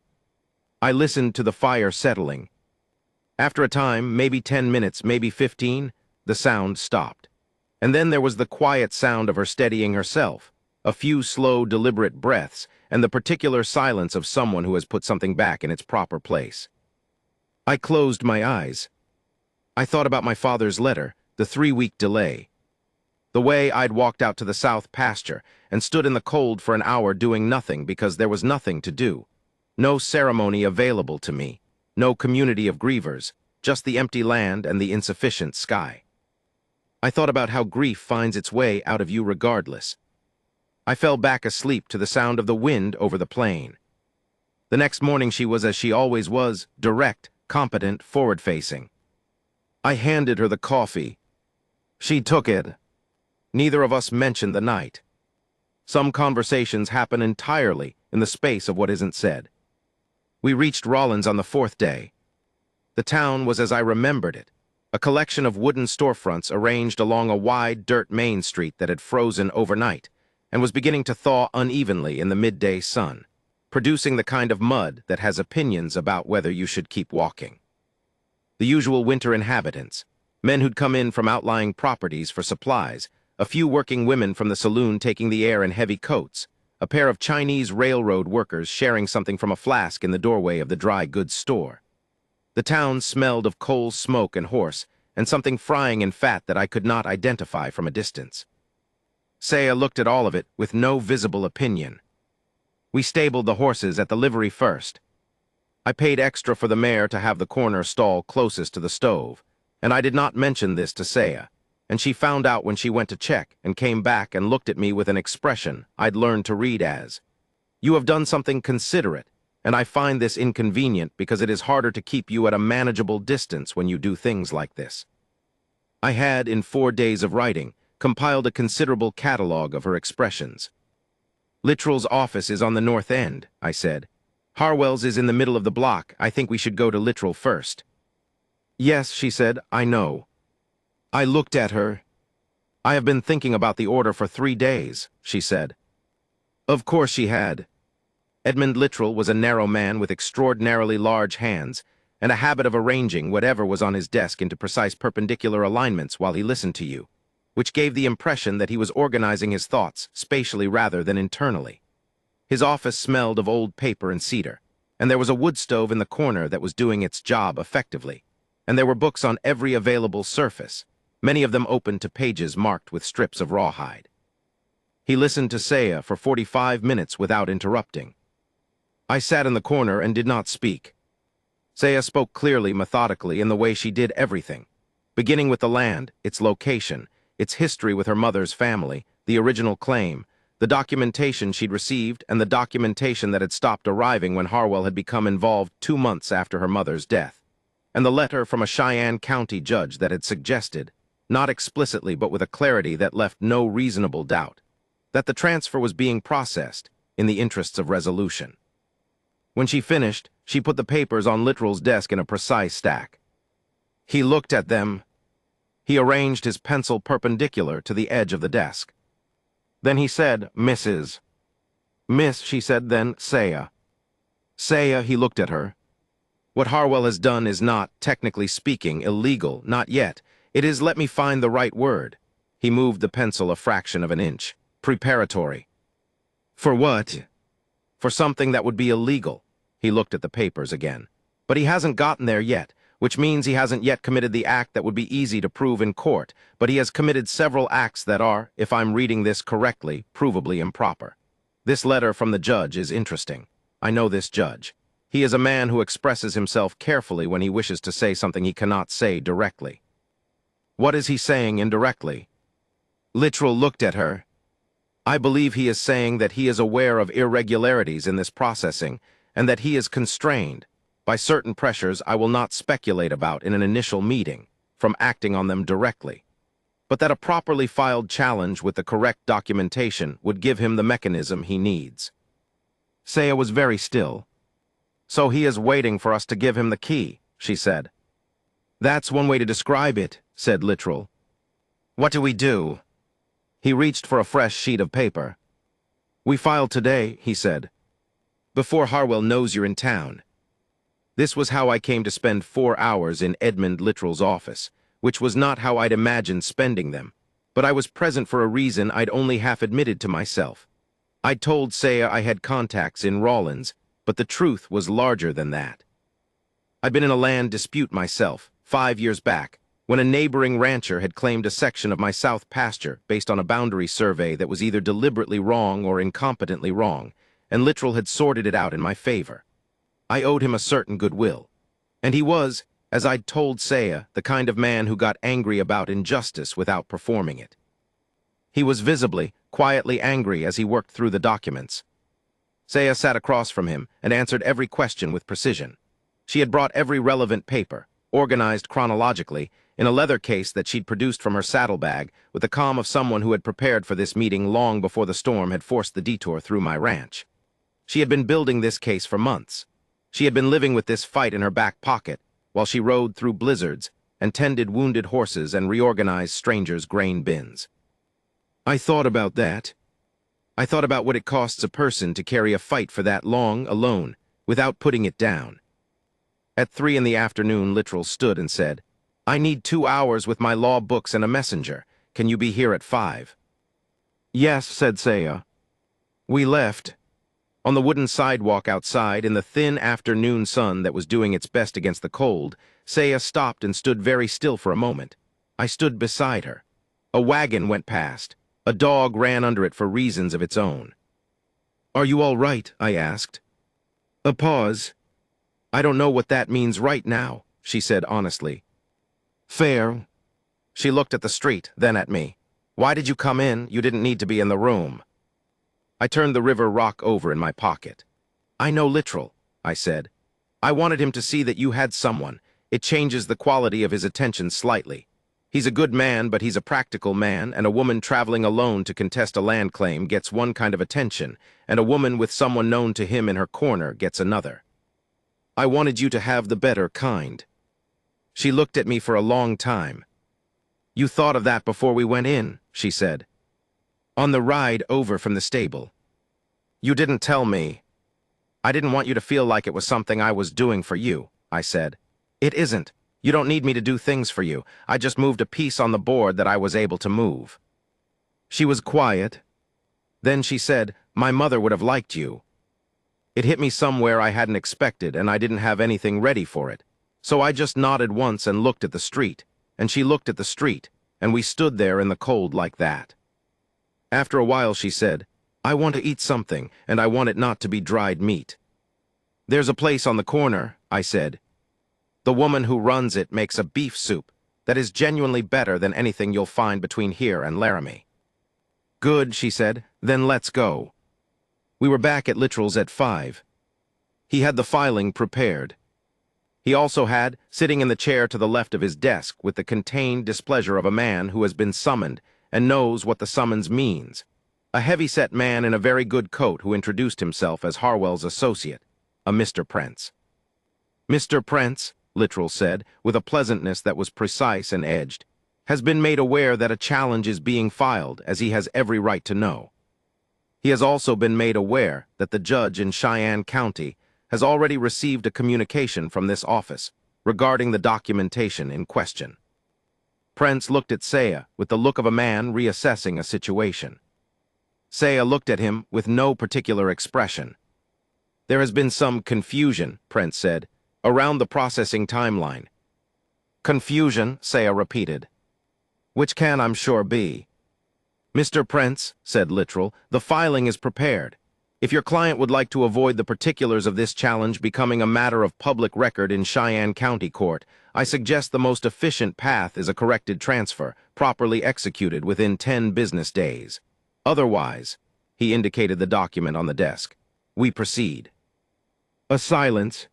I listened to the fire settling. After a time, maybe 10 minutes, maybe 15, the sound stopped. And then there was the quiet sound of her steadying herself, a few slow, deliberate breaths, and the particular silence of someone who has put something back in its proper place. I closed my eyes. I thought about my father's letter, the 3-week delay. The way I'd walked out to the south pasture and stood in the cold for an hour doing nothing because there was nothing to do. No ceremony available to me, no community of grievers, just the empty land and the insufficient sky. I thought about how grief finds its way out of you regardless. I fell back asleep to the sound of the wind over the plain. The next morning she was as she always was, direct, competent, forward-facing. I handed her the coffee. She took it. Neither of us mentioned the night. Some conversations happen entirely in the space of what isn't said. We reached Rollins on the fourth day. The town was as I remembered it, a collection of wooden storefronts arranged along a wide dirt main street that had frozen overnight and was beginning to thaw unevenly in the midday sun, producing the kind of mud that has opinions about whether you should keep walking. The usual winter inhabitants, men who'd come in from outlying properties for supplies, a few working women from the saloon taking the air in heavy coats, a pair of Chinese railroad workers sharing something from a flask in the doorway of the dry goods store. The town smelled of coal smoke and horse, and something frying in fat that I could not identify from a distance. Saya looked at all of it with no visible opinion. We stabled the horses at the livery first. I paid extra for the mare to have the corner stall closest to the stove, and I did not mention this to Saya, and she found out when she went to check and came back and looked at me with an expression I'd learned to read as, "You have done something considerate, and I find this inconvenient because it is harder to keep you at a manageable distance when you do things like this." I had, in 4 days of writing, compiled a considerable catalog of her expressions. "Littrell's office is on the north end," I said. "Harwell's is in the middle of the block. I think we should go to Littrell first." "Yes," she said, "I know." I looked at her. "I have been thinking about the order for 3 days," she said. Of course she had. Edmund Littrell was a narrow man with extraordinarily large hands and a habit of arranging whatever was on his desk into precise perpendicular alignments while he listened to you, which gave the impression that he was organizing his thoughts spatially rather than internally. His office smelled of old paper and cedar, and there was a wood stove in the corner that was doing its job effectively, and there were books on every available surface, many of them open to pages marked with strips of rawhide. He listened to Saya for 45 minutes without interrupting. I sat in the corner and did not speak. Saya spoke clearly, methodically, in the way she did everything, beginning with the land, its location, its history with her mother's family, the original claim, the documentation she'd received, and the documentation that had stopped arriving when Harwell had become involved 2 months after her mother's death, and the letter from a Cheyenne County judge that had suggested, not explicitly but with a clarity that left no reasonable doubt, that the transfer was being processed in the interests of resolution. When she finished, she put the papers on Littrell's desk in a precise stack. He looked at them. He arranged his pencil perpendicular to the edge of the desk. Then he said, "Mrs." "Miss," she said, then Saya. "Saya," he looked at her. "What Harwell has done is not, technically speaking, illegal, not yet. It is, let me find the right word." He moved the pencil a fraction of an inch. "Preparatory." "For what?" "For something that would be illegal." He looked at the papers again. "But he hasn't gotten there yet, which means he hasn't yet committed the act that would be easy to prove in court, but he has committed several acts that are, if I'm reading this correctly, provably improper. This letter from the judge is interesting. I know this judge. He is a man who expresses himself carefully when he wishes to say something he cannot say directly. What is he saying indirectly?" Littrell looked at her. "I believe he is saying that he is aware of irregularities in this processing, and that he is constrained, by certain pressures I will not speculate about in an initial meeting, from acting on them directly, but that a properly filed challenge with the correct documentation would give him the mechanism he needs." Saya was very still. "So he is waiting for us to give him the key," she said. "That's one way to describe it," said Littrell. "What do we do?" He reached for a fresh sheet of paper. "We filed today," he said, "before Harwell knows you're in town." This was how I came to spend 4 hours in Edmund Littrell's office, which was not how I'd imagined spending them, but I was present for a reason I'd only half admitted to myself. I'd told Saya I had contacts in Rollins, but the truth was larger than that. I'd been in a land dispute myself, 5 years back, when a neighboring rancher had claimed a section of my south pasture based on a boundary survey that was either deliberately wrong or incompetently wrong, and Littrell had sorted it out in my favor. I owed him a certain goodwill, and he was, as I'd told Saya, the kind of man who got angry about injustice without performing it. He was visibly, quietly angry as he worked through the documents. Saya sat across from him and answered every question with precision. She had brought every relevant paper, organized chronologically, in a leather case that she'd produced from her saddlebag, with the calm of someone who had prepared for this meeting long before the storm had forced the detour through my ranch. She had been building this case for months. She had been living with this fight in her back pocket, while she rode through blizzards and tended wounded horses and reorganized strangers' grain bins. I thought about that. I thought about what it costs a person to carry a fight for that long, alone, without putting it down. At 3 in the afternoon, Literal stood and said, "I need 2 hours with my law books and a messenger. Can you be here at 5? "Yes," said Saya. We left. On the wooden sidewalk outside, in the thin afternoon sun that was doing its best against the cold, Saya stopped and stood very still for a moment. I stood beside her. A wagon went past. A dog ran under it for reasons of its own. "Are you all right?" I asked. A pause. "I don't know what that means right now," she said honestly. "Fair." She looked at the street, then at me. "Why did you come in? You didn't need to be in the room." I turned the river rock over in my pocket. "I know Literal," I said. "I wanted him to see that you had someone. It changes the quality of his attention slightly. He's a good man, but he's a practical man, and a woman traveling alone to contest a land claim gets one kind of attention, and a woman with someone known to him in her corner gets another. I wanted you to have the better kind." She looked at me for a long time. "You thought of that before we went in," she said. "On the ride over from the stable. You didn't tell me." "I didn't want you to feel like it was something I was doing for you," I said. "It isn't. You don't need me to do things for you. I just moved a piece on the board that I was able to move." She was quiet. Then she said, "My mother would have liked you." It hit me somewhere I hadn't expected, and I didn't have anything ready for it. So I just nodded once and looked at the street, and she looked at the street, and we stood there in the cold like that. After a while she said, "I want to eat something, and I want it not to be dried meat." "There's a place on the corner," I said. "The woman who runs it makes a beef soup that is genuinely better than anything you'll find between here and Laramie." "Good," she said. "Then let's go." We were back at Literal's at 5. He had the filing prepared. He also had, sitting in the chair to the left of his desk, with the contained displeasure of a man who has been summoned and knows what the summons means, a heavy-set man in a very good coat who introduced himself as Harwell's associate, a Mr. Prentz. "Mr. Prentz," Literal said, with a pleasantness that was precise and edged, "has been made aware that a challenge is being filed, as he has every right to know. He has also been made aware that the judge in Cheyenne County has already received a communication from this office regarding the documentation in question." Prentz looked at Saya with the look of a man reassessing a situation. Saya looked at him with no particular expression. "There has been some confusion," Prentz said, "around the processing timeline." "Confusion," Saya repeated. "Which can, I'm sure, be." "Mr. Prentz," said Literal, "the filing is prepared. If your client would like to avoid the particulars of this challenge becoming a matter of public record in Cheyenne County Court, I suggest the most efficient path is a corrected transfer, properly executed within 10 business days. Otherwise," he indicated the document on the desk, "we proceed." A silence.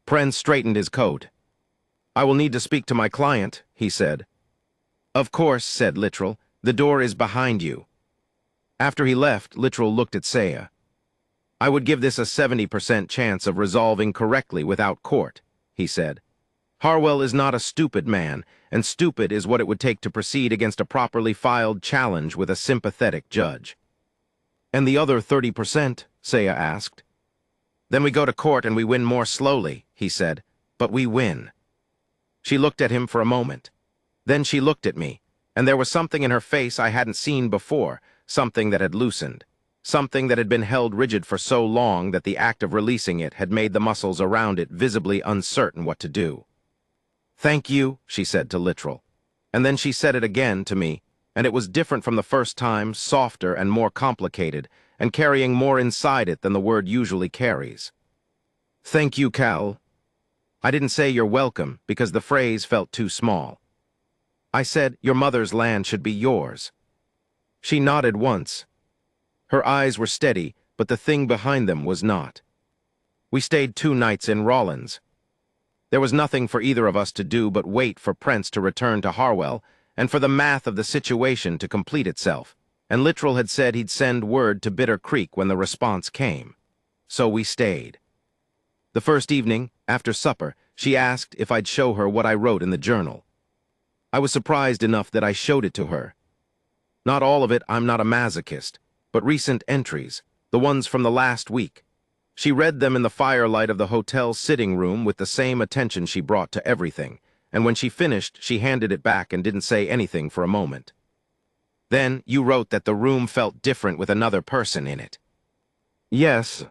Prentz straightened his coat. "I will need to speak to my client," he said. "Of course," said Literal. "The door is behind you." After he left, Literal looked at Saya. "I would give this a 70% chance of resolving correctly without court," he said. "Harwell is not a stupid man, and stupid is what it would take to proceed against a properly filed challenge with a sympathetic judge." "And the other 30%?" Saya asked. "Then we go to court and we win more slowly," he said. "But we win." She looked at him for a moment. Then she looked at me, and there was something in her face I hadn't seen before, something that had loosened, something that had been held rigid for so long that the act of releasing it had made the muscles around it visibly uncertain what to do. "Thank you," she said to Literal. And then she said it again to me, and it was different from the first time, softer and more complicated, and carrying more inside it than the word usually carries. "Thank you, Cal." I didn't say you're welcome because the phrase felt too small. I said your mother's land should be yours. She nodded once. Her eyes were steady, but the thing behind them was not. We stayed 2 nights in Rawlins. There was nothing for either of us to do but wait for Prince to return to Harwell and for the math of the situation to complete itself, and Littrell had said he'd send word to Bitter Creek when the response came. So we stayed. The first evening, after supper, she asked if I'd show her what I wrote in the journal. I was surprised enough that I showed it to her. Not all of it, I'm not a masochist, but recent entries, the ones from the last week. She read them in the firelight of the hotel's sitting room with the same attention she brought to everything, and when she finished, she handed it back and didn't say anything for a moment. Then you wrote that the room felt different with another person in it. Yes.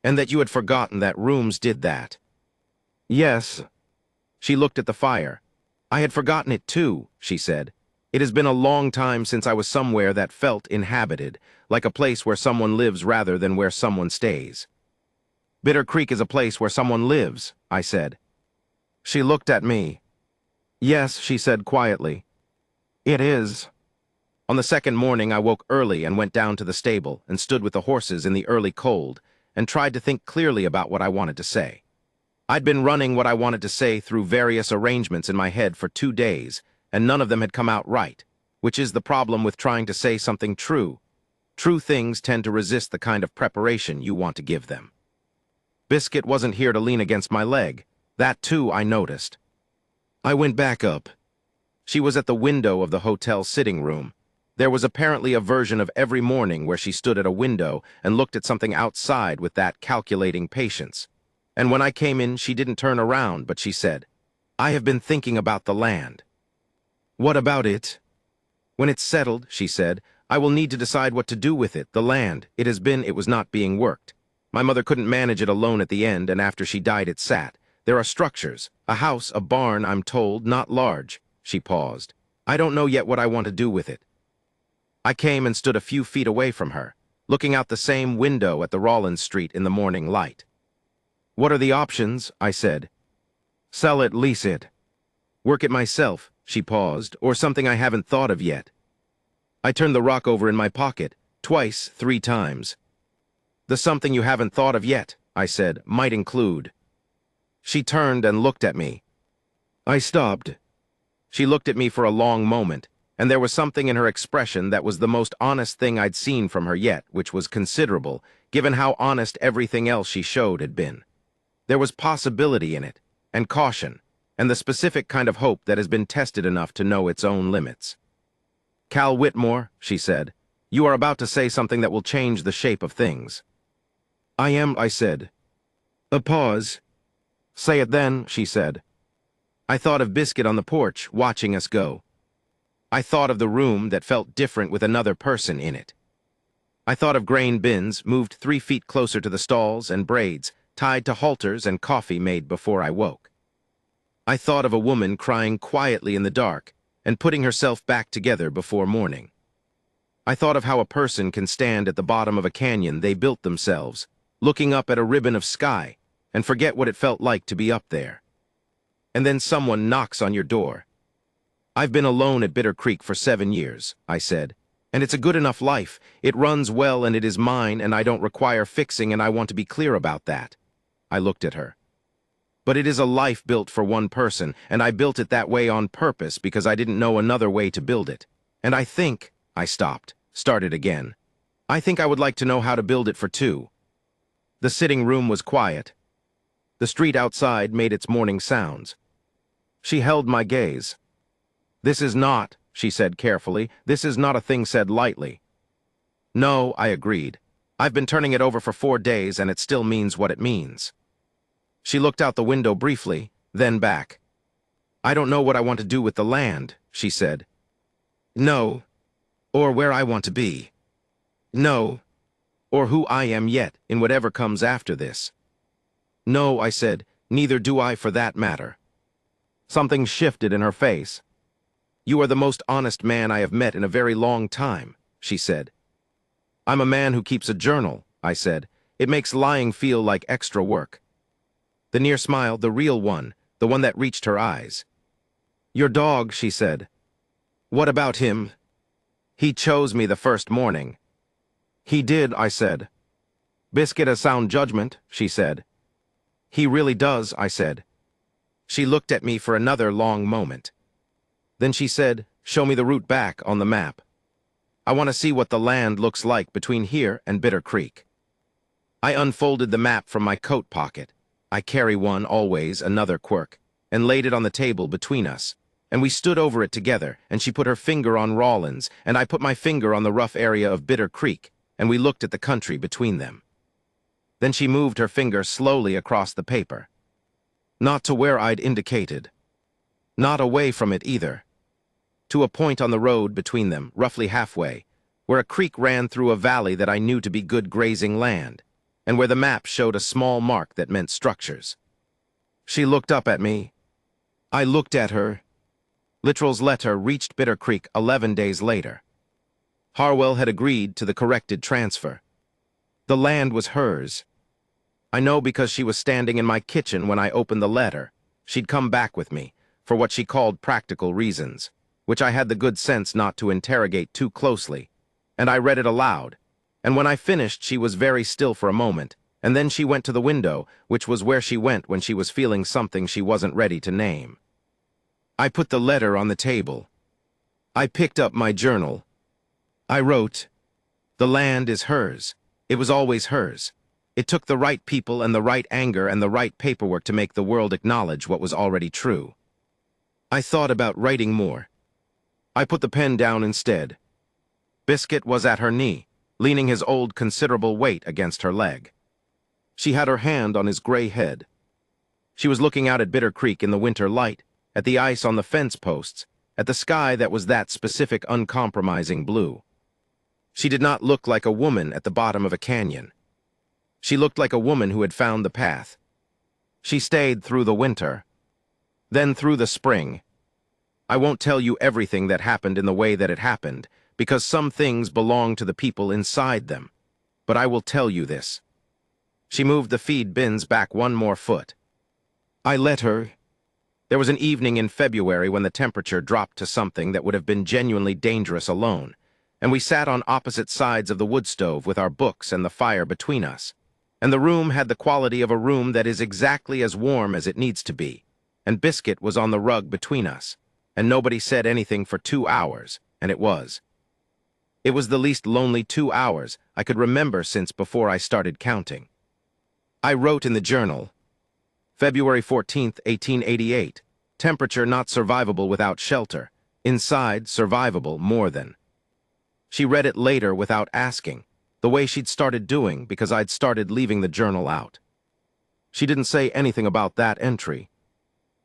And that you had forgotten that rooms did that. Yes. She looked at the fire. I had forgotten it too, she said. It has been a long time since I was somewhere that felt inhabited, like a place where someone lives rather than where someone stays. Bitter Creek is a place where someone lives, I said. She looked at me. Yes, she said quietly. It is. On the second morning, I woke early and went down to the stable and stood with the horses in the early cold and tried to think clearly about what I wanted to say. I'd been running what I wanted to say through various arrangements in my head for 2 days, and none of them had come out right, which is the problem with trying to say something true. True things tend to resist the kind of preparation you want to give them. Biscuit wasn't here to lean against my leg. That, too, I noticed. I went back up. She was at the window of the hotel sitting room. There was apparently a version of every morning where she stood at a window and looked at something outside with that calculating patience. And when I came in, she didn't turn around, but she said, I have been thinking about the land. What about it? When it's settled, she said, I will need to decide what to do with it, the land. It was not being worked. My mother couldn't manage it alone at the end, and after she died it sat. There are structures, a house, a barn, I'm told, not large. She paused. I don't know yet what I want to do with it. I came and stood a few feet away from her, looking out the same window at the Rawlins Street in the morning light. What are the options? I said. Sell it, lease it. Work it myself, she paused, or something I haven't thought of yet. I turned the rock over in my pocket, twice, 3 times. The something you haven't thought of yet, I said, might include. She turned and looked at me. I stopped. She looked at me for a long moment, and there was something in her expression that was the most honest thing I'd seen from her yet, which was considerable, given how honest everything else she showed had been. There was possibility in it, and caution, and the specific kind of hope that has been tested enough to know its own limits. Cal Whitmore, she said, you are about to say something that will change the shape of things. I am, I said. A pause. Say it then, she said. I thought of Biscuit on the porch, watching us go. I thought of the room that felt different with another person in it. I thought of grain bins moved 3 feet closer to the stalls and braids, tied to halters and coffee made before I woke. I thought of a woman crying quietly in the dark and putting herself back together before morning. I thought of how a person can stand at the bottom of a canyon they built themselves, looking up at a ribbon of sky, and forget what it felt like to be up there. And then someone knocks on your door. I've been alone at Bitter Creek for 7 years, I said, and it's a good enough life. It runs well and it is mine and I don't require fixing and I want to be clear about that. I looked at her. But it is a life built for one person, and I built it that way on purpose because I didn't know another way to build it. And I think, I stopped, started again. I think I would like to know how to build it for 2. The sitting room was quiet. The street outside made its morning sounds. She held my gaze. This is not, she said carefully, this is not a thing said lightly. No, I agreed. I've been turning it over for 4 days and it still means what it means. She looked out the window briefly, then back. I don't know what I want to do with the land, she said. No. Or where I want to be. No. Or who I am yet in whatever comes after this. No, I said, neither do I for that matter. Something shifted in her face. You are the most honest man I have met in a very long time, she said. I'm a man who keeps a journal, I said. It makes lying feel like extra work. The near smile, the real one, the one that reached her eyes. "Your dog," she said. "What about him? He chose me the first morning." "He did," I said. "Biscuit has sound judgment," she said. "He really does," I said. She looked at me for another long moment. Then she said, "Show me the route back on the map. I want to see what the land looks like between here and Bitter Creek." I unfolded the map from my coat pocket. I carry one, always, another quirk, and laid it on the table between us. And we stood over it together, and she put her finger on Rawlins, and I put my finger on the rough area of Bitter Creek, and we looked at the country between them. Then she moved her finger slowly across the paper. Not to where I'd indicated. Not away from it either. To a point on the road between them, roughly halfway, where a creek ran through a valley that I knew to be good grazing land, and where the map showed a small mark that meant structures. She looked up at me. I looked at her. Littrell's letter reached Bitter Creek 11 days later. Harwell had agreed to the corrected transfer. The land was hers. I know because she was standing in my kitchen when I opened the letter. She'd come back with me, for what she called practical reasons, which I had the good sense not to interrogate too closely, and I read it aloud, and when I finished she was very still for a moment, and then she went to the window, which was where she went when she was feeling something she wasn't ready to name. I put the letter on the table. I picked up my journal. I wrote, "The land is hers. It was always hers. It took the right people and the right anger and the right paperwork to make the world acknowledge what was already true." I thought about writing more. I put the pen down instead. Biscuit was at her knee, leaning his old considerable weight against her leg. She had her hand on his gray head. She was looking out at Bitter Creek in the winter light, at the ice on the fence posts, at the sky that was that specific uncompromising blue. She did not look like a woman at the bottom of a canyon. She looked like a woman who had found the path. She stayed through the winter, then through the spring. I won't tell you everything that happened in the way that it happened, because some things belong to the people inside them. But I will tell you this. She moved the feed bins back one more foot. I let her. There was an evening in February when the temperature dropped to something that would have been genuinely dangerous alone, and we sat on opposite sides of the wood stove with our books and the fire between us. And the room had the quality of a room that is exactly as warm as it needs to be, and Biscuit was on the rug between us, and nobody said anything for 2 hours, and it was. It was the least lonely 2 hours I could remember since before I started counting. I wrote in the journal, February 14th, 1888, temperature not survivable without shelter, inside survivable more than. She read it later without asking, the way she'd started doing because I'd started leaving the journal out. She didn't say anything about that entry.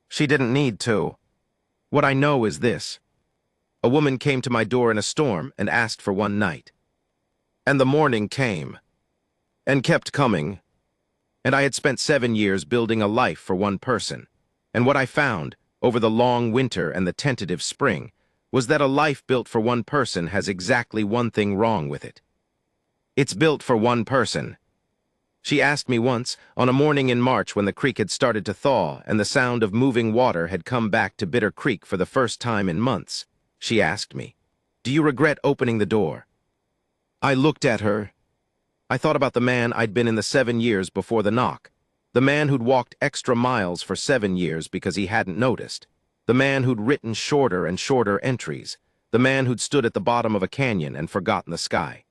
She didn't need to. What I know is this. A woman came to my door in a storm and asked for one night. And the morning came. And kept coming. And I had spent 7 years building a life for one person. And what I found, over the long winter and the tentative spring, was that a life built for one person has exactly one thing wrong with it. It's built for one person. She asked me once, on a morning in March when the creek had started to thaw and the sound of moving water had come back to Bitter Creek for the first time in months, she asked me, "Do you regret opening the door?" I looked at her. I thought about the man I'd been in the 7 years before the knock, the man who'd walked extra miles for 7 years because he hadn't noticed, the man who'd written shorter and shorter entries, the man who'd stood at the bottom of a canyon and forgotten the sky.